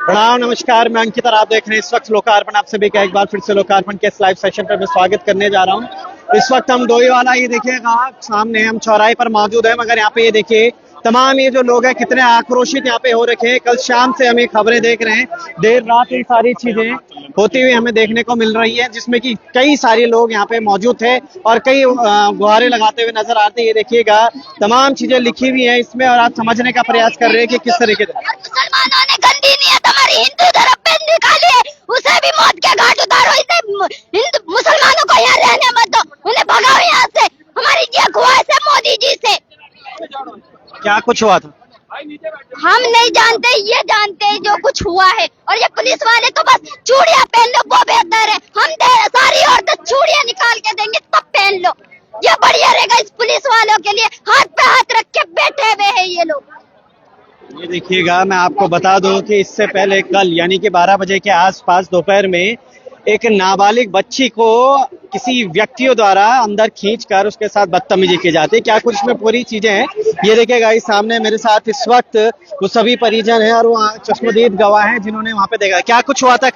प्रणाम, नमस्कार। मैं अंकित और आप देख रहे हैं इस वक्त लोकार्पण। आप सभी का एक बार फिर से लोकार्पण के इस लाइव सेशन पर मैं स्वागत करने जा रहा हूं। इस वक्त हम डोईवाला, ये देखिएगा सामने हम चौराहे पर मौजूद हैं, मगर यहाँ पे ये देखिए तमाम ये जो लोग हैं कितने आक्रोशित यहाँ पे हो रखे हैं। कल शाम से हम ये खबरें देख रहे हैं, देर रात ये सारी चीजें होती हुई हमें देखने को मिल रही है, जिसमें कि कई सारे लोग यहाँ पे मौजूद थे और कई गुहारे लगाते हुए नजर आते हैं। ये देखिएगा तमाम चीजें लिखी हुई हैं इसमें और आप समझने का प्रयास कर रहे हैं कि किस तरीके से मुसलमानों ने गंदी नियत हमारी हिंदू धर्म पे निकाली है, उसे भी मौत के घाट उतारो। इसे हिंदू मुसलमानों को यहाँ रहने मत दो, उन्हें भगाओ यहाँ से। हमारी ये ख्वाहिश है मोदी जी से। क्या कुछ हुआ था हम नहीं जानते, ये जानते हैं जो कुछ हुआ है। और ये पुलिस वाले तो बस चूड़ियां पहन लो वो बेहतर है। हम सारी औरतें चूड़ियां निकाल के देंगे तब पहन लो, ये बढ़िया रहेगा इस पुलिस वालों के लिए। हाथ पे हाथ रख के बैठे हुए हैं ये लोग। ये देखिएगा, मैं आपको बता दूं कि इससे पहले कल यानी कि 12 बजे के आसपास दोपहर में एक नाबालिग बच्ची को किसी व्यक्तियों द्वारा अंदर खींचकर उसके साथ बदतमीजी की जाती है। क्या कुछ इसमें पूरी चीजें हैं, ये देखिएगा। इस सामने मेरे साथ इस वक्त वो सभी परिजन हैं और वो चश्मदीद गवाह हैं जिन्होंने वहां पे देखा। क्या कुछ हुआ था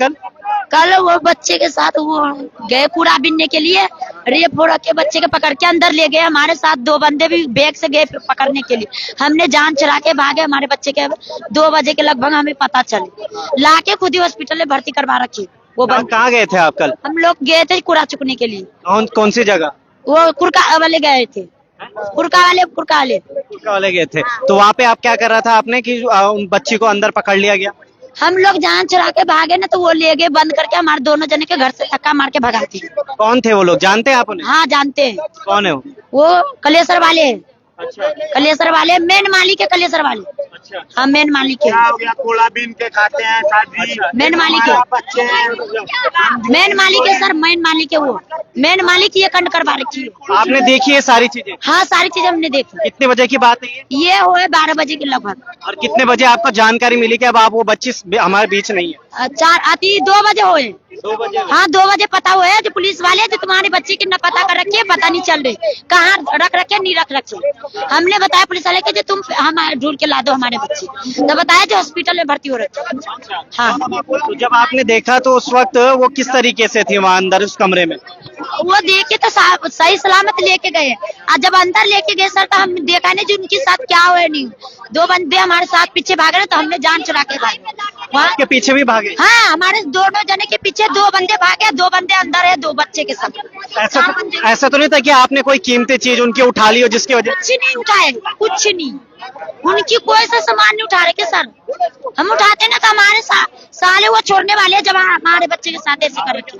कल वो बच्चे के साथ वो गए कूड़ा बीनने के लिए, रेप हो के बच्चे के पकड़ के अंदर ले गए। हमारे साथ दो बंदे भी बैग से गए पकड़ने के लिए। हमने जान चुरा के भागे। हमारे बच्चे के 2 बजे के लगभग हमें पता चले, लाके खुद ही हॉस्पिटल में भर्ती करवा रखी। वो कहाँ गए थे आप कल? हम लोग गए थे कूड़ा चुकने के लिए। कौन सी जगह? वो कुरका वाले गए थे। कुरका वाले गए थे। तो वहाँ पे आप क्या कर रहा था आपने कि उन बच्ची को अंदर पकड़ लिया गया? हम लोग जान चुरा के भागे ना, तो वो ले गए बंद करके। हमारे दोनों जने के घर से धक्का मार के भगाती। कौन थे वो लोग, जानते हैं आप उन्हें? हाँ जानते हैं। कौन है वो कलेसर वाले हैं। अच्छा। कलेसर वाले मेन मालिक है, कलेसर वाले। अच्छा। हाँ मेन मालिक है। कूड़ा बीन के खाते हैं शादी। मेन मालिक है, बच्चे मेन मालिक है सर, मेन मालिक है वो। मेन मालिक ये कंड करवा रखी है। आपने देखी है सारी चीजें? हाँ सारी चीजें हमने देखी। कितने बजे की बात है ये हुए 12 बजे के लगभग। और कितने बजे आपको जानकारी मिली कि अब आप वो बच्ची हमारे बीच नहीं है? 2 बजे हुए। 2 बजे? हाँ 2 बजे पता हुआ है जो पुलिस वाले जो तुम्हारी बच्ची की न पता कर रखी है, पता नहीं चल रही कहाँ रख रखे नहीं रख रखे। हमने बताया पुलिस वाले के जो तुम हम ढूंढ के ला दो हमारे बच्ची, तो बताया जो हॉस्पिटल में भर्ती हो रखी। हाँ तो जब आपने देखा तो उस वक्त वो किस तरीके से थी वहाँ अंदर उस कमरे में? वो देखे तो सही सलामत लेके गए। और जब अंदर लेके गए सर, तो हमने देखा नहीं जो उनके साथ क्या हुआ नहीं। 2 बंदे हमारे साथ पीछे भाग रहे, तो हमने जान चुरा के भागे। वहाँ के पीछे भी भागे? हाँ हमारे दोनों जने के पीछे 2 बंदे भागे, 2 बंदे अंदर है 2 बच्चे के साथ। ऐसा तो नहीं था कि आपने कोई कीमती चीज उनकी उठा ली हो जिसकी वजह? कुछ नहीं उठाए, कुछ नहीं। उनकी कोई सा सामान नहीं उठा रहे सर। हम उठाते ना तो हमारे साले वो छोड़ने वाले हैं, जब हमारे बच्चे के साथ ऐसे कर रखे।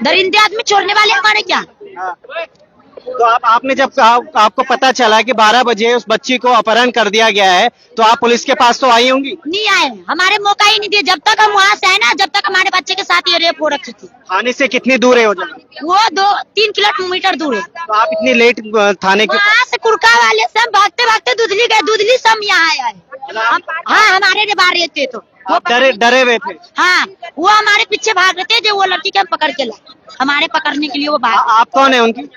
दरिंदे आदमी छोड़ने वाले हमारे क्या? तो आपने जब आपको पता चला कि 12 बजे उस बच्ची को अपहरण कर दिया गया है, तो आप पुलिस के पास तो आई होंगी? नहीं आए, हमारे मौका ही नहीं दिया। जब तक हम वहाँ से आए ना, जब तक हमारे बच्चे के साथ ये रेप हो रखी थी। थाने से कितनी दूर है वो जगह? वो 2-3 किलोमीटर दूर है। तो आप इतनी लेट थाने के? वहाँ से कुरका वाले से हम भागते भागते दुधली गए, दुधली से हम यहाँ आए। हाँ हमारे बाहर रहते तो डरे हुए थे? हाँ वो हमारे पीछे भाग रहे थे, जो वो लड़की के हम पकड़ के लाए। हमारे पकड़ने के लिए वो भाग। आप कौन है उनकी?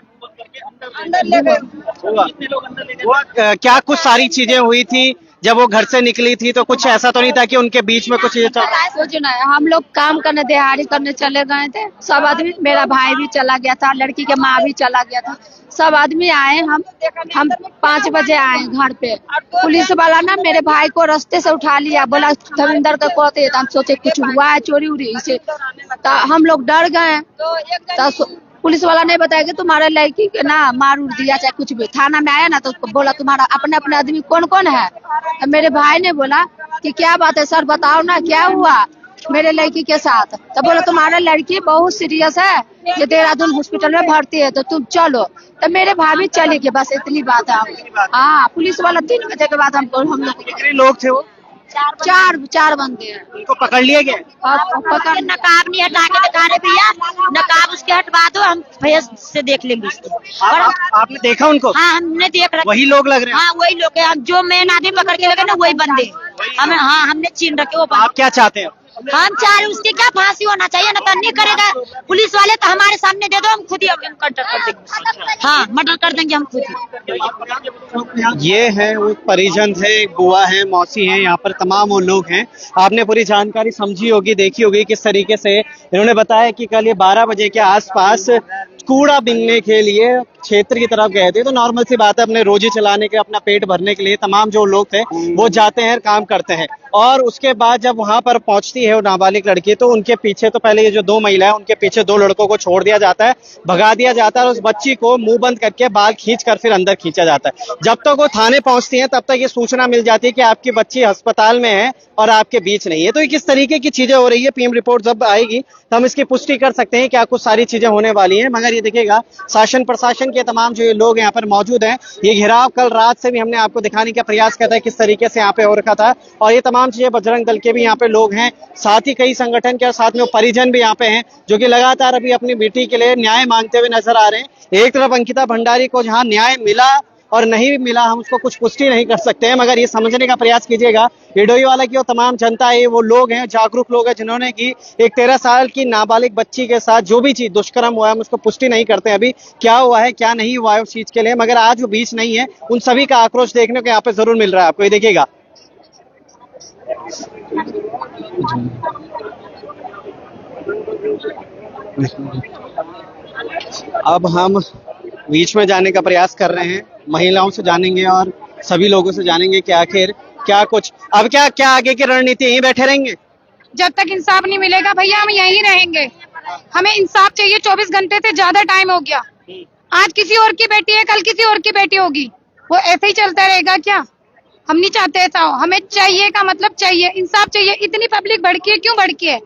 क्या कुछ सारी चीजें हुई थी जब वो घर से निकली थी? तो कुछ ऐसा तो नहीं था कि उनके बीच में कुछ कुछ नहीं। हम लोग काम करने दिहाड़ी करने चले गए थे सब आदमी। मेरा भाई भी चला गया था, लड़की के माँ भी चला गया था, सब आदमी आए। हम 5 बजे आए घर पे। पुलिस वाला ना मेरे भाई को रास्ते से उठा लिया, बोला धर्मेंद्र का कहते। हम सोचे कुछ हुआ है चोरी उरी से, तो हम लोग डर गए। तो पुलिस वाला ने बताया कि तुम्हारे लड़की के ना मार उड़ दिया चाहे कुछ भी। थाना में आया ना तो बोला तुम्हारा अपने अपने आदमी कौन कौन है। तो मेरे भाई ने बोला कि क्या बात है सर, बताओ ना क्या हुआ मेरे लड़की के साथ। तो बोला तुम्हारा लड़की बहुत सीरियस है, ये देहरादून हॉस्पिटल में भर्ती है, तो तुम चलो। तो मेरे भाभी चले गए, बस इतनी बात है। हाँ पुलिस वाला 3 बजे के बाद हम लोग। कितने लोग थे वो? 4 बंदे हैं। उनको पकड़ लिया गया? पकड़ नकाब नहीं हटा के दिखा रहे भैया, नकाब उसके हटवा दो, हम फेस से देख लेंगे उसको। और आपने देखा उनको? हाँ हमने देख रखा। वही लोग लग रहे हैं? हाँ वही लोग हैं। जो मेन आदमी पकड़ के लगे ना वही बंदे हमें। हाँ हमने छीन रखे वो। आप क्या चाहते हैं? हम चाहे उसकी क्या फांसी होना चाहिए, ना तो नहीं करेगा पुलिस वाले तो हमारे सामने दे दो, हम खुद ही मर्डर कर देंगे। हाँ, मर्डर कर देंगे हम खुद ही। ये है वो परिजन थे, एक बुआ है, मौसी हैं, यहाँ पर तमाम वो लोग हैं। आपने पूरी जानकारी समझी होगी, देखी होगी किस तरीके से इन्होंने बताया कि कल ये 12 बजे के आसपास कूड़ा बीनने के लिए क्षेत्र की तरफ गए थे। तो नॉर्मल सी बात है, अपने रोजी चलाने के, अपना पेट भरने के लिए तमाम जो लोग थे वो जाते हैं, काम करते हैं। और उसके बाद जब वहां पर पहुंचती है वो नाबालिग लड़की, तो उनके पीछे तो पहले ये जो 2 महिला है उनके पीछे 2 लड़कों को छोड़ दिया जाता है, भगा दिया जाता है और उस बच्ची को मुंह बंद करके बाल खींच कर फिर अंदर खींचा जाता है। जब तक वो थाने पहुंचती है तब तक ये सूचना मिल जाती है कि आपकी बच्ची अस्पताल में है और आपके बीच नहीं है। तो ये किस तरीके की चीजें हो रही है, पीएम रिपोर्ट जब आएगी तो हम इसकी पुष्टि कर सकते हैं क्या कुछ सारी चीजें होने वाली हैं। मगर ये देखिएगा, शासन प्रशासन के तमाम जो ये लोग यहाँ पर मौजूद हैं, ये घेराव कल रात से भी हमने आपको दिखाने का प्रयास किया था किस तरीके से यहाँ पे हो रखा था। और ये तमाम चीजें बजरंग दल के भी यहाँ पे लोग हैं, साथ ही कई संगठन के और साथ में परिजन भी यहाँ पे हैं जो कि लगातार अभी अपनी बेटी के लिए न्याय मांगते हुए नजर आ रहे हैं। एक तरफ अंकिता भंडारी को जहाँ न्याय मिला और नहीं मिला, हम उसको कुछ पुष्टि नहीं कर सकते हैं, मगर ये समझने का प्रयास कीजिएगा ये डोईवाला की वो तमाम जनता है, वो लोग हैं, जागरूक लोग हैं जिन्होंने की एक 13 साल की नाबालिग बच्ची के साथ जो भी चीज दुष्कर्म हुआ है हम उसको पुष्टि नहीं करते हैं अभी क्या हुआ है क्या नहीं हुआ है उस चीज के लिए। मगर आज वो बीच नहीं है, उन सभी का आक्रोश देखने को यहाँ पे जरूर मिल रहा है आपको, ये देखिएगा। अब हम बीच में जाने का प्रयास कर रहे हैं, महिलाओं से जानेंगे और सभी लोगों से जानेंगे कि आखिर क्या कुछ अब क्या आगे की रणनीति, यहीं बैठे रहेंगे? जब तक इंसाफ नहीं मिलेगा भैया हम यहीं रहेंगे। हमें इंसाफ चाहिए, 24 घंटे से ज्यादा टाइम हो गया। आज किसी और की बेटी है, कल किसी और की बेटी होगी, वो ऐसे ही चलता रहेगा क्या? हम नहीं चाहते ऐसा हो। हमें चाहिए का मतलब चाहिए, इंसाफ चाहिए। इतनी पब्लिक भड़की है, क्यों भड़की है?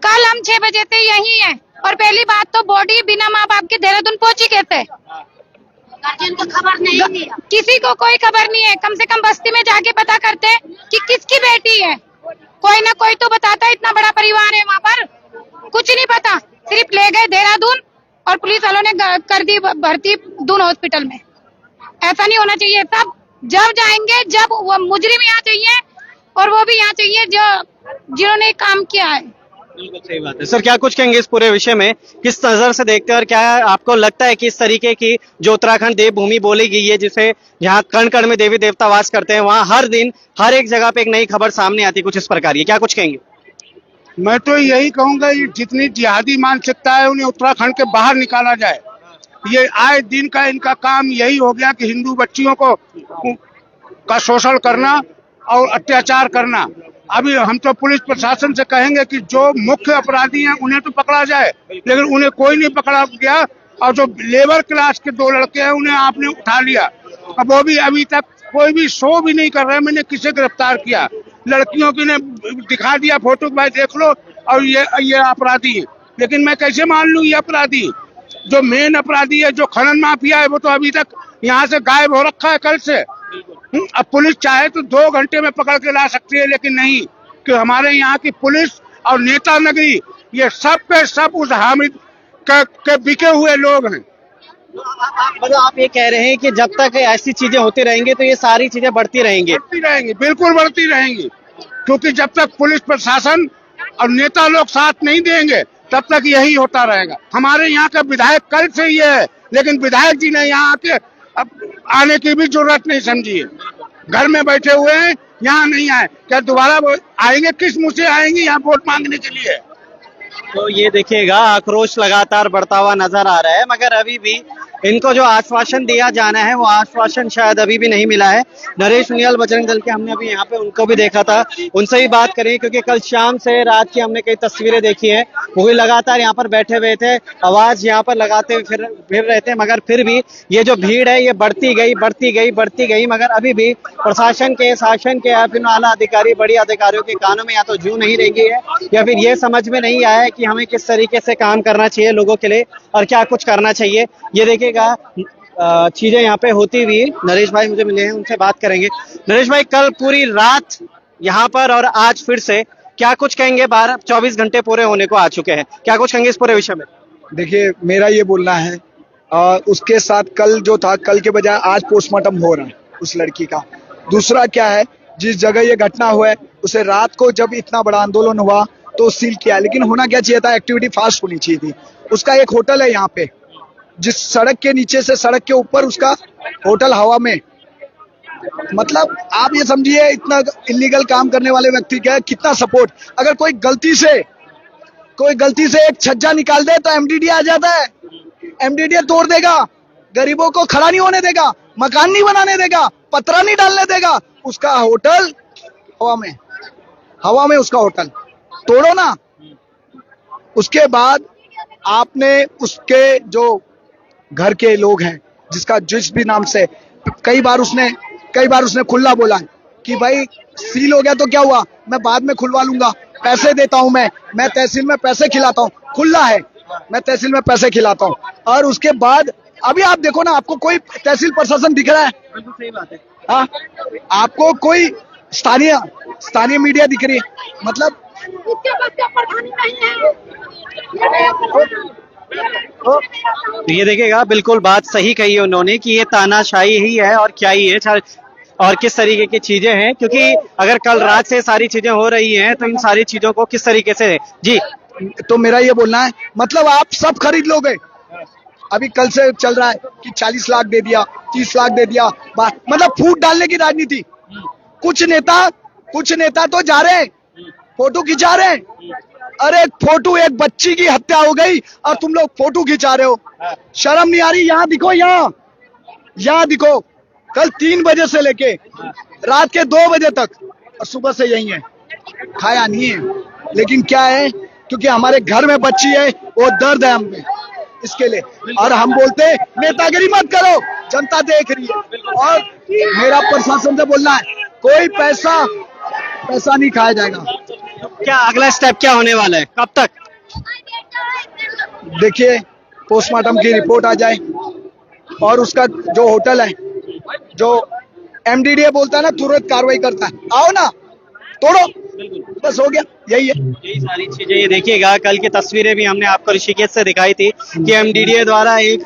कल हम 6 बजे से यही है। और पहली बात तो बॉडी बिना माँ बाप के देहरादून पहुंची कैसे? गार्जियन को खबर नहीं दिया, किसी को कोई खबर नहीं है। कम से कम बस्ती में जाके पता करते कि किसकी बेटी है, कोई ना कोई तो बताता है। इतना बड़ा परिवार है वहाँ पर, कुछ नहीं पता, सिर्फ ले गए देहरादून और पुलिस वालों ने कर दी भर्ती दून हॉस्पिटल में। ऐसा नहीं होना चाहिए। तब जब जाएंगे जब वो मुजरिम यहाँ चाहिए और वो भी यहाँ चाहिए जो जिन्होंने काम किया है। बिल्कुल सही बात है। सर क्या कुछ कहेंगे इस पूरे विषय में, किस नजर से देखते हैं और क्या आपको लगता है कि इस तरीके की जो उत्तराखंड देवभूमि बोली गई है, जिसे जहाँ कण कण में देवी देवता वास करते हैं, वहाँ हर दिन हर एक जगह पे एक नई खबर सामने आती है कुछ इस प्रकार की, क्या कुछ कहेंगे? मैं तो यही कहूंगा ये जितनी जिहादी मानसिकता है उन्हें उत्तराखंड के बाहर निकाला जाए। ये आए दिन का इनका काम यही हो गया कि हिंदू बच्चियों को का शोषण करना और अत्याचार करना। अभी हम तो पुलिस प्रशासन से कहेंगे कि जो मुख्य अपराधी हैं उन्हें तो पकड़ा जाए, लेकिन उन्हें कोई नहीं पकड़ा गया। और जो लेबर क्लास के 2 लड़के हैं उन्हें आपने उठा लिया, अब वो भी अभी तक कोई भी शो भी नहीं कर रहे। मैंने किसे गिरफ्तार किया? लड़कियों की ने दिखा दिया फोटो, भाई देख लो और ये अपराधी है। लेकिन मैं कैसे मान लूं ये अपराधी? जो मेन अपराधी है, जो खनन माफिया है, वो तो अभी तक यहाँ से गायब हो रखा है कल से। अब पुलिस चाहे तो 2 घंटे में पकड़ के ला सकती है, लेकिन नहीं, कि हमारे यहाँ की पुलिस और नेता नगरी ये सब पे सब उस हामिद के बिके हुए लोग हैं। मतलब आप ये कह रहे हैं कि जब तक ऐसी चीजें होती रहेंगी तो ये सारी चीजें बढ़ती रहेंगी? बिल्कुल बढ़ती रहेंगी, क्योंकि जब तक पुलिस प्रशासन और नेता लोग साथ नहीं देंगे तब तक यही होता रहेगा। हमारे यहाँ का विधायक कल से ही है, लेकिन विधायक जी ने यहाँ आके अब आने की भी जरूरत नहीं समझी है। घर में बैठे हुए हैं, यहाँ नहीं आए। क्या दोबारा आएंगे? किस मुंह से आएंगे यहाँ वोट मांगने के लिए? तो ये देखिएगा, आक्रोश लगातार बढ़ता हुआ नजर आ रहा है, मगर अभी भी इनको जो आश्वासन दिया जाना है वो आश्वासन शायद अभी भी नहीं मिला है। नरेश उनियाल बजरंग दल के, हमने अभी यहाँ पे उनको भी देखा था, उनसे ही बात करें क्योंकि कल शाम से रात की हमने कई तस्वीरें देखी है, वो भी लगातार यहाँ पर बैठे हुए थे, आवाज यहाँ पर लगाते हुए फिर रहे थे। मगर फिर भी ये जो भीड़ है ये बढ़ती गई, मगर अभी भी प्रशासन के, शासन के या फिर आला अधिकारी, बड़ी अधिकारियों के कानों में या तो जू नहीं रेंगी है या फिर ये समझ में नहीं आया है कि हमें किस तरीके से काम करना चाहिए लोगों के लिए और क्या कुछ करना चाहिए। ये देखिएगा चीजें यहाँ पे होती हुई। नरेश भाई मुझे मिले हैं, उनसे बात करेंगे। नरेश भाई, कल पूरी रात यहाँ पर और आज फिर से क्या कुछ कहेंगे? 24 घंटे पूरे होने को आ चुके हैं, क्या कुछ कहेंगे इस पूरे विषय में? देखिए, मेरा ये बोलना है उसके साथ कल जो था, कल के बजाय आज पोस्टमार्टम हो रहा है उस लड़की का। दूसरा क्या है, जिस जगह ये घटना हुआ है उसे रात को जब इतना बड़ा आंदोलन हुआ तो सील किया, लेकिन होना क्या चाहिए था, एक्टिविटी फास्ट होनी चाहिए थी। उसका एक होटल है यहाँ पे, जिस सड़क के नीचे से सड़क के ऊपर उसका होटल हवा में। मतलब आप ये समझिए इतना इलीगल काम करने वाले व्यक्ति का कितना सपोर्ट। अगर कोई गलती से एक छज्जा निकाल दे तो एमडीडी आ जाता है, एमडीडी तोड़ देगा, गरीबों को खड़ा नहीं होने देगा, मकान नहीं बनाने देगा, पतरा नहीं डालने देगा। उसका होटल हवा में उसका होटल तोड़ो ना। उसके बाद आपने उसके जो घर के लोग हैं, जिसका जिस भी नाम से कई बार उसने खुला बोला है कि भाई सील हो गया तो क्या हुआ, मैं बाद में खुलवा लूंगा, पैसे देता हूं, मैं तहसील में पैसे खिलाता हूं, खुला है, मैं तहसील में पैसे खिलाता हूं। और उसके बाद अभी आप देखो ना, आपको कोई तहसील प्रशासन दिख रहा है? बिल्कुल सही बात है। हाँ, आपको कोई स्थानीय मीडिया दिख रही है? मतलब तो ये देखिएगा, बिल्कुल बात सही कही है उन्होंने कि ये तानाशाही ही है और क्या ही है और किस तरीके की चीजें हैं, क्योंकि अगर कल रात से सारी चीजें हो रही हैं तो इन सारी चीजों को किस तरीके से जी। तो मेरा ये बोलना है, मतलब आप सब खरीद लोगे। अभी कल से चल रहा है कि 40 लाख दे दिया, 30 लाख दे दिया, मतलब फूट डालने की राजनीति। कुछ नेता तो जा रहे हैं, फोटो खिंचा रहे हैं। अरे फोटो, एक बच्ची की हत्या हो गई और तुम लोग फोटो खिंचा रहे हो, शर्म नहीं आ रही? यहाँ दिखो, यहाँ दिखो, कल 3 बजे से लेके रात के 2 बजे तक और सुबह से यही है, खाया नहीं है। लेकिन क्या है, क्योंकि हमारे घर में बच्ची है, वो दर्द है हमें इसके लिए। और हम बोलते नेतागिरी मत करो, जनता देख रही है। और मेरा प्रशासन से बोलना है, कोई पैसा नहीं खाया जाएगा। क्या अगला स्टेप क्या होने वाला है, कब तक? देखिए, पोस्टमार्टम की रिपोर्ट आ जाए और उसका जो होटल है, जो एमडीडीए बोलता है ना, तुरंत कार्रवाई करता है, आओ ना तोड़ो, बस हो गया, यही है। यही सारी चीजें। ये देखिएगा, कल की तस्वीरें भी हमने आपको ऋषिकेश से दिखाई थी कि एमडीडीए द्वारा एक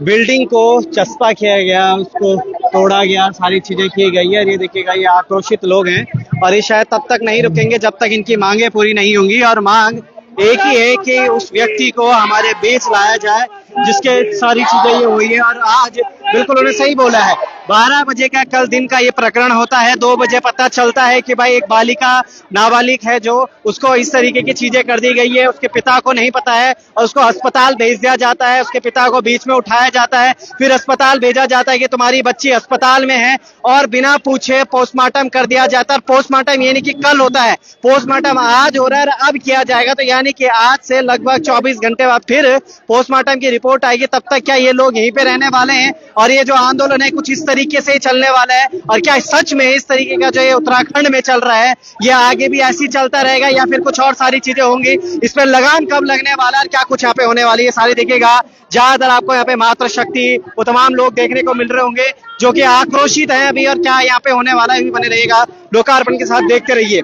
बिल्डिंग को चस्पा किया गया, उसको तोड़ा गया, सारी चीजें की गई है। और ये देखिएगा, ये आक्रोशित लोग हैं और ये शायद तब तक नहीं रुकेंगे जब तक इनकी मांगे पूरी नहीं होंगी। और मांग एक ही है कि उस व्यक्ति को हमारे बीच लाया जाए जिसके सारी चीजें ये हुई है। और आज बिल्कुल उन्होंने सही बोला है, 12 बजे का कल दिन का ये प्रकरण होता है, 2 बजे पता चलता है कि भाई एक बालिका नाबालिग है जो उसको इस तरीके की चीजें कर दी गई है, उसके पिता को नहीं पता है और उसको अस्पताल भेज दिया जाता है। उसके पिता को बीच में उठाया जाता है, फिर अस्पताल भेजा जाता है कि तुम्हारी बच्ची अस्पताल में है, और बिना पूछे पोस्टमार्टम कर दिया जाता है। पोस्टमार्टम यानी कि कल होता है, पोस्टमार्टम आज हो रहा है, अब किया जाएगा। तो यानी कि आज से लगभग 24 घंटे बाद फिर पोस्टमार्टम की रिपोर्ट आएगी। तब तक क्या ये लोग यहीं पे रहने वाले हैं और ये जो आंदोलन है कुछ इस तरीके से ही चलने वाला है? और क्या सच में इस तरीके का जो ये उत्तराखंड में चल रहा है, ये आगे भी ऐसी चलता रहेगा या फिर कुछ और सारी चीजें होंगी? इस पर लगाम कब लगने वाला है, क्या कुछ यहाँ पे होने वाली है, सारी देखिएगा। ज्यादातर आपको यहाँ पे मातृशक्ति, वो तमाम लोग देखने को मिल रहे होंगे जो कि आक्रोशित है अभी। और क्या यहाँ पे होने वाला है, भी बने रहेगा लोकार्पण के साथ, देखते रहिए।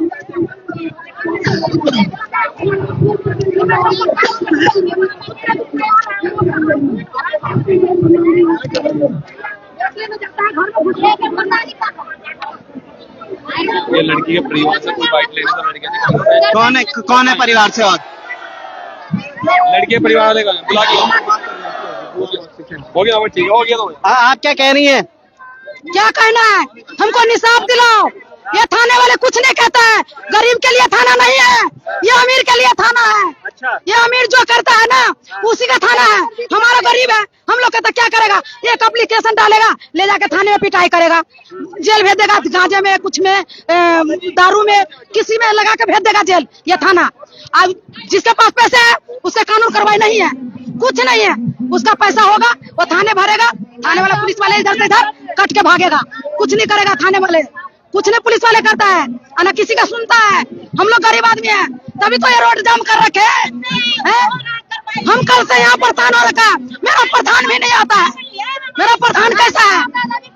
ये लड़की के परिवार से कोई बाइट लेने तो लड़कियां कौन है परिवार से? और लड़के परिवार वाले का बुला के हो गया, ठीक है, हो गया। तो आप क्या कह रही हैं? क्या कहना है, हमको इंसाफ दिलाओ। ये थाने वाले कुछ नहीं कहता है, गरीब के लिए थाना नहीं है, ये अमीर के लिए थाना है। अच्छा। ये अमीर जो करता है ना, उसी का थाना है। हमारा गरीब है, हम लोग कहता क्या करेगा, एक एप्लीकेशन डालेगा, ले जाके थाने में पिटाई करेगा, जेल भेज देगा, गांजे में, कुछ में, दारू में, किसी में लगा के भेज देगा जेल। ये थाना, अब जिसके पास पैसे है उससे कानून कार्रवाई नहीं है, कुछ नहीं है। उसका पैसा होगा वो थाने भरेगा, थाने वाला पुलिस वाले इधर से इधर कट के भागेगा, कुछ नहीं करेगा थाने वाले, कुछ नहीं पुलिस वाले करता है, ना किसी का सुनता है। हम लोग गरीब आदमी हैं, तभी तो ये रोड जाम कर रखे हैं। हम कल से यहाँ प्रधान हो रखा, मेरा प्रधान भी नहीं आता है। मेरा प्रधान कैसा है,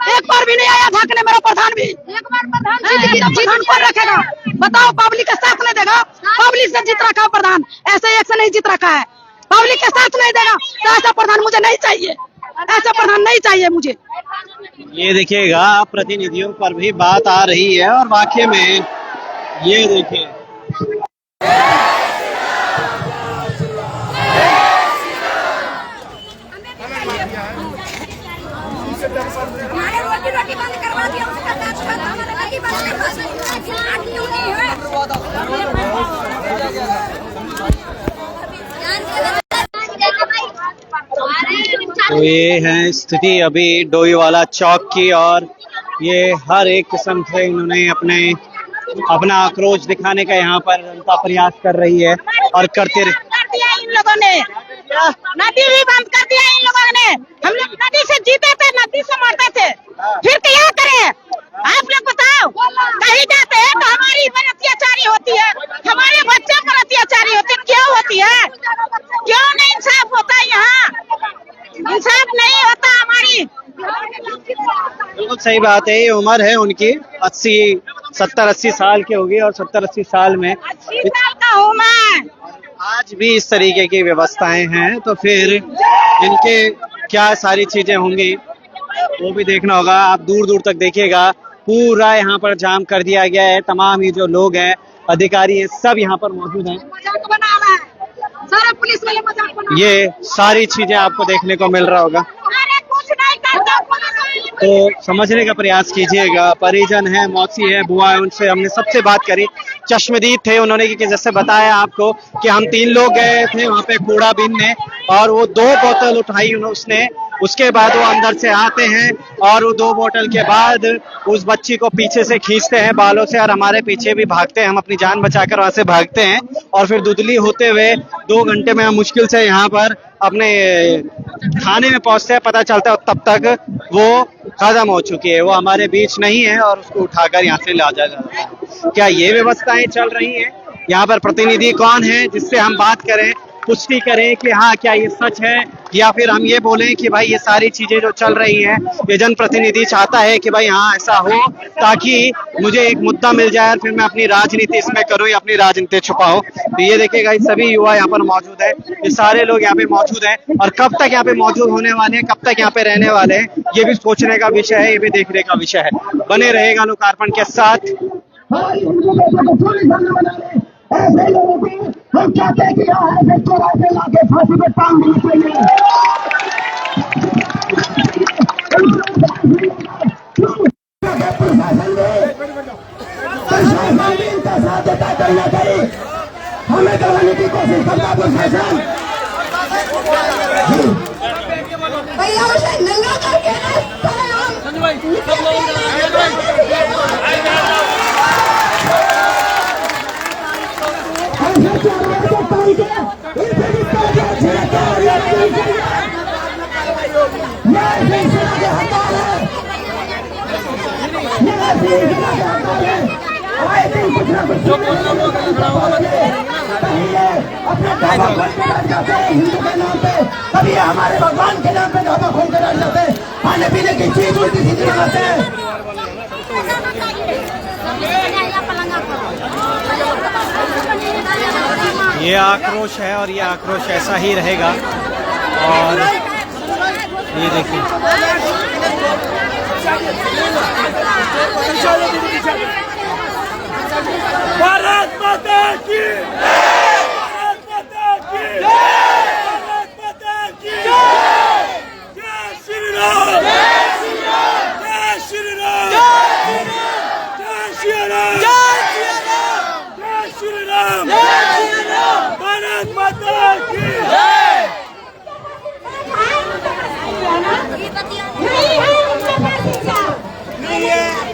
एक बार भी नहीं आया झांकने मेरा प्रधान भी। प्रधान कौन रखेगा बताओ, पब्लिक का साथ नहीं देगा। पब्लिक से जीत रखा है प्रधान, ऐसे एक से नहीं जीत रखा है, पब्लिक का साथ नहीं देगा तो ऐसा प्रधान मुझे नहीं चाहिए। ऐसा प्रधान नहीं चाहिए मुझे। ये देखिएगा प्रतिनिधियों पर भी बात आ रही है और वाकई में ये देखिए हमारे रोटी बंद करवा दिया, उसका साथ साथ हमारे रोटी बंद करवा तो ये है स्थिति अभी डोईवाला चौक की और ये हर एक किस्म से इन्होंने अपना आक्रोश दिखाने का यहाँ पर जनता प्रयास कर रही है और करते रहे। इन लोगों ने नदी भी बंद कर दिया इन लोगों ने। हम लोग नदी से जीते थे, नदी से मरते थे, फिर क्या करें? आप लोग बताओ। कहीं जाते हैं तो हमारी पर अत्याचारी होती है, हमारे बच्चों पर अत्याचारी होती है। क्यों होती है? क्यों नहीं इंसाफ होता? यहाँ इंसाफ नहीं होता हमारी। बिल्कुल सही बात है। ये उम्र है उनकी 70-80 साल की होगी और 70-80 साल में 80 साल का हूँ मैं। आज भी इस तरीके की व्यवस्थाएं हैं तो फिर इनके क्या सारी चीजें होंगी वो भी देखना होगा। आप दूर दूर तक देखिएगा, पूरा यहाँ पर जाम कर दिया गया है। तमाम ये जो लोग हैं, अधिकारी हैं, सब यहाँ पर मौजूद हैं। मजाक बना रहा है, सारे पुलिस वाले मजाक बना ये सारी चीजें आपको देखने को मिल रहा होगा, अरे कुछ नहीं करता पुलिस वाले। तो समझने का प्रयास कीजिएगा। परिजन है, मौसी है, बुआ है, उनसे हमने सबसे बात करी। चश्मदीद थे उन्होंने कि जैसे बताया आपको कि हम 3 लोग गए थे वहाँ पे कूड़ा बीन ने और वो 2 बोतल उठाई उसने। उसके बाद वो अंदर से आते हैं और वो 2 बोतल के बाद उस बच्ची को पीछे से खींचते हैं बालों से और हमारे पीछे भी भागते हैं। हम अपनी जान बचाकर वहां से भागते हैं और फिर दुधली होते हुए 2 घंटे में हम मुश्किल से यहाँ पर अपने थाने में पहुंचते हैं। पता चलता है तब तक वो खत्म हो चुकी है, वो हमारे बीच नहीं है और उसको उठाकर यहाँ से ला जाया जाता है। क्या ये व्यवस्थाएं चल रही हैं? यहाँ पर प्रतिनिधि कौन है जिससे हम बात करें, पुष्टि करें कि हाँ क्या ये सच है, या फिर हम ये बोलें कि भाई ये सारी चीजें जो चल रही हैं ये जनप्रतिनिधि चाहता है कि भाई हाँ ऐसा हो ताकि मुझे एक मुद्दा मिल जाए और फिर मैं अपनी राजनीति इसमें करूं या अपनी राजनीति छुपाऊं। तो ये देखिएगा, ये सभी युवा यहाँ पर मौजूद है, ये सारे लोग यहाँ पे मौजूद हैं और कब तक यहाँ पे मौजूद होने वाले हैं, कब तक यहाँ पे रहने वाले हैं, ये भी सोचने का विषय है, ये भी देखने का विषय है। बने रहेगा लोकार्पण के साथ। ऐसे लोगों को हम चाहते हैं कि यहाँ ऐसे चौराहे लाके फांसी पे टांग देनी चाहिए। प्रशासन भी इनका साथ देता करना चाहिए, हमें करवाने की कोशिश करता प्रशासन। भैया उसे नंगा करके हिंदू के नाम पे, कभी हमारे भगवान के नाम पे ढाबा खोल कर डाल जाते, खाने पीने की चीज उल्टी सीधी लगाते हैं। ये आक्रोश है और ये आक्रोश ऐसा ही रहेगा। और ये देखिए भारत माता की, भारत माता की, भारत माता की, जय श्री राम, जय श्री राम, जय श्री राम, जय श्री राम, जय श्री राम, भारत माता की जय।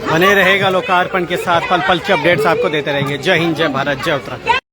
बने रहेगा लोकार्पण के साथ, पल पल के अपडेट्स आपको देते रहेंगे। जय हिंद, जय भारत, जय उत्तराखंड।